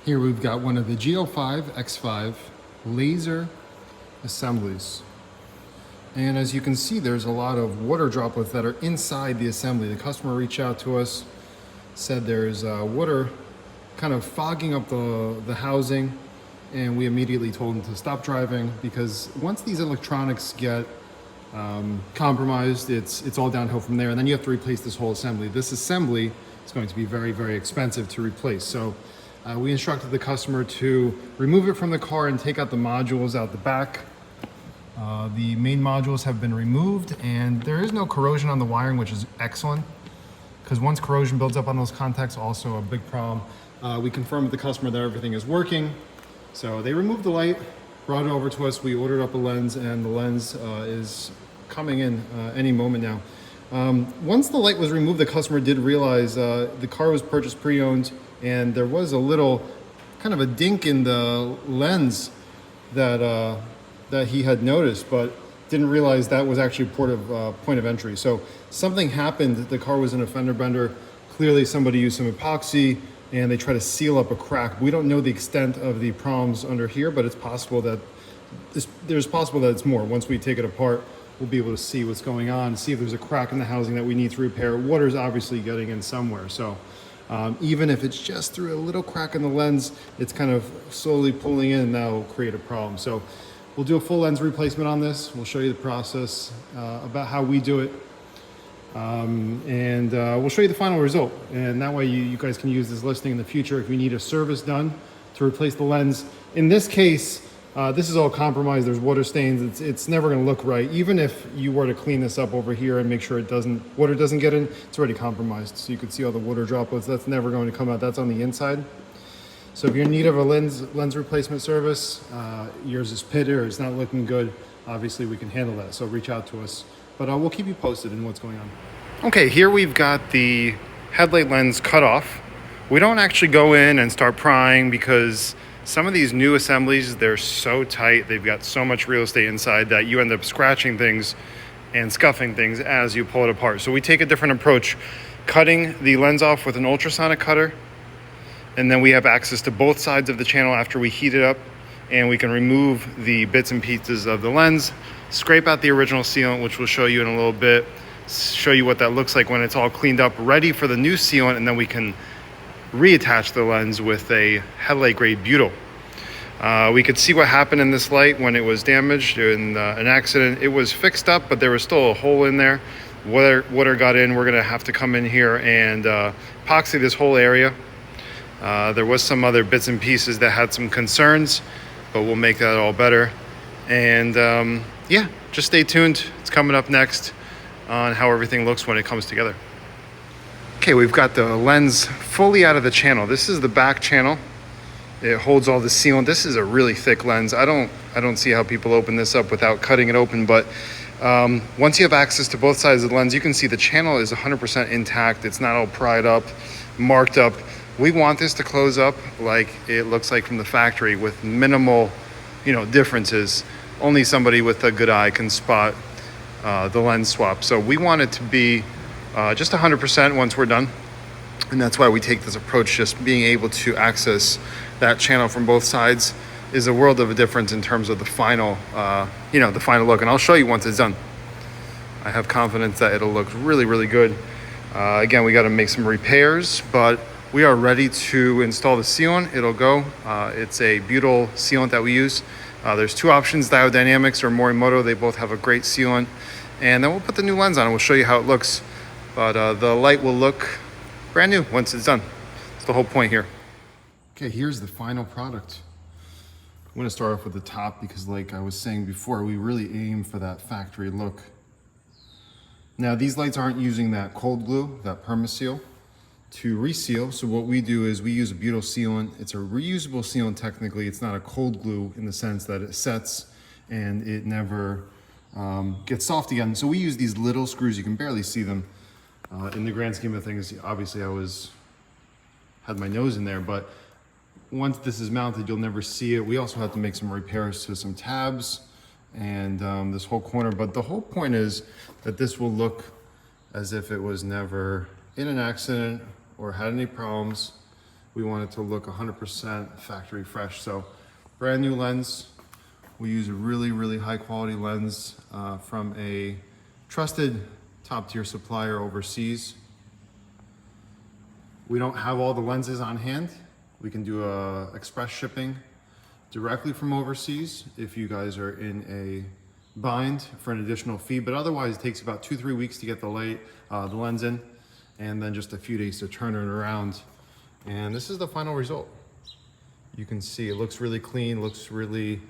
Here we've got one of the G05 X5 laser assemblies. And as you can see, there's a lot of water droplets that are inside the assembly. The customer reached out to us, said there's water kind of fogging up the housing, and we immediately told him to stop driving, because once these electronics get compromised, it's all downhill from there, and then you have to replace this whole assembly. This assembly is going to be very, very expensive to replace. So we instructed the customer to remove it from the car and take out the modules out the back. The main modules have been removed, and there is no corrosion on the wiring, which is excellent, because once corrosion builds up on those contacts, also a big problem. We confirmed with the customer that everything is working. So they removed the light, brought it over to us. We ordered up a lens, and the lens is coming in any moment now. Once the light was removed, the customer did realize the car was purchased pre-owned, and there was a little kind of a dink in the lens that he had noticed, but didn't realize that was actually point of entry. So something happened. The car was in a fender bender. Clearly somebody used some epoxy and they try to seal up a crack. We don't know the extent of the problems under here, but it's possible that it's more. Once we take it apart, we'll be able to see what's going on, see if there's a crack in the housing that we need to repair. Water's obviously getting in somewhere. So even if it's just through a little crack in the lens, it's kind of slowly pulling in, and that'll create a problem. So we'll do a full lens replacement on this. We'll show you the process about how we do it. And we'll show you the final result. And that way you guys can use this listing in the future if you need a service done to replace the lens. In this case, this is all compromised. There's water stains. It's never going to look right. Even if you were to clean this up over here and make sure water doesn't get in, it's already compromised. So you can see all the water droplets. That's never going to come out. That's on the inside. So if you're in need of a lens replacement service, yours is pitted or it's not looking good, obviously we can handle that. So reach out to us, but we'll keep you posted in what's going on. Okay, here we've got the headlight lens cut off. We don't actually go in and start prying, because some of these new assemblies, they're so tight, they've got so much real estate inside that you end up scratching things and scuffing things as you pull it apart. So we take a different approach, cutting the lens off with an ultrasonic cutter, and then we have access to both sides of the channel after we heat it up, and we can remove the bits and pieces of the lens, scrape out the original sealant, which we'll show you in a little bit, show you what that looks like when it's all cleaned up, ready for the new sealant, and then we can reattach the lens with a headlight grade butyl. We could see what happened in this light when it was damaged in an accident. It was fixed up, but there was still a hole in there. Water got in. We're gonna have to come in here and epoxy this whole area. There was some other bits and pieces that had some concerns, but we'll make that all better. And yeah, just stay tuned. It's coming up next on how everything looks when it comes together. Okay, we've got the lens fully out of the channel. This is the back channel. It holds all the sealant. This is a really thick lens. I don't see how people open this up without cutting it open, but once you have access to both sides of the lens, you can see the channel is 100% intact. It's not all pried up, marked up. We want this to close up like it looks like from the factory, with minimal, differences. Only somebody with a good eye can spot the lens swap. So we want it to be just 100% once we're done. And that's why we take this approach. Just being able to access that channel from both sides is a world of a difference in terms of the final, the final look. And I'll show you once it's done. I have confidence that it'll look really, really good. Again, we got to make some repairs, but we are ready to install the sealant. It'll go. It's a butyl sealant that we use. There's two options, Diodynamics or Morimoto. They both have a great sealant. And then we'll put the new lens on and we'll show you how it looks. But the light will look brand new once it's done. That's the whole point here. Okay, here's the final product. I'm gonna start off with the top because, like I was saying before, we really aim for that factory look. Now, these lights aren't using that cold glue, that permaseal, to reseal. So what we do is we use a butyl sealant. It's a reusable sealant technically. It's not a cold glue in the sense that it sets and it never gets soft again. So we use these little screws. You can barely see them. In the grand scheme of things, obviously had my nose in there, but once this is mounted, you'll never see it. We also have to make some repairs to some tabs and this whole corner, but the whole point is that this will look as if it was never in an accident or had any problems. We want it to look 100% factory fresh. So brand new lens. We use a really high quality lens from a trusted top tier supplier overseas. We don't have all the lenses on hand. We can do express shipping directly from overseas if you guys are in a bind for an additional fee, but otherwise it takes about 2-3 weeks to get the lens in, and then just a few days to turn it around. And this is the final result. You can see it looks really clean, looks really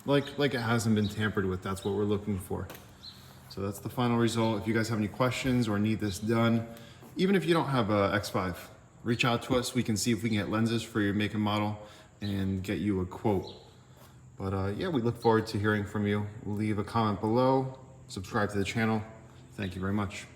like it hasn't been tampered with. That's what we're looking for. So that's the final result. If you guys have any questions or need this done, even if you don't have a X5, reach out to us. We can see if we can get lenses for your make and model and get you a quote. But yeah, we look forward to hearing from you. Leave a comment below, subscribe to the channel. Thank you very much.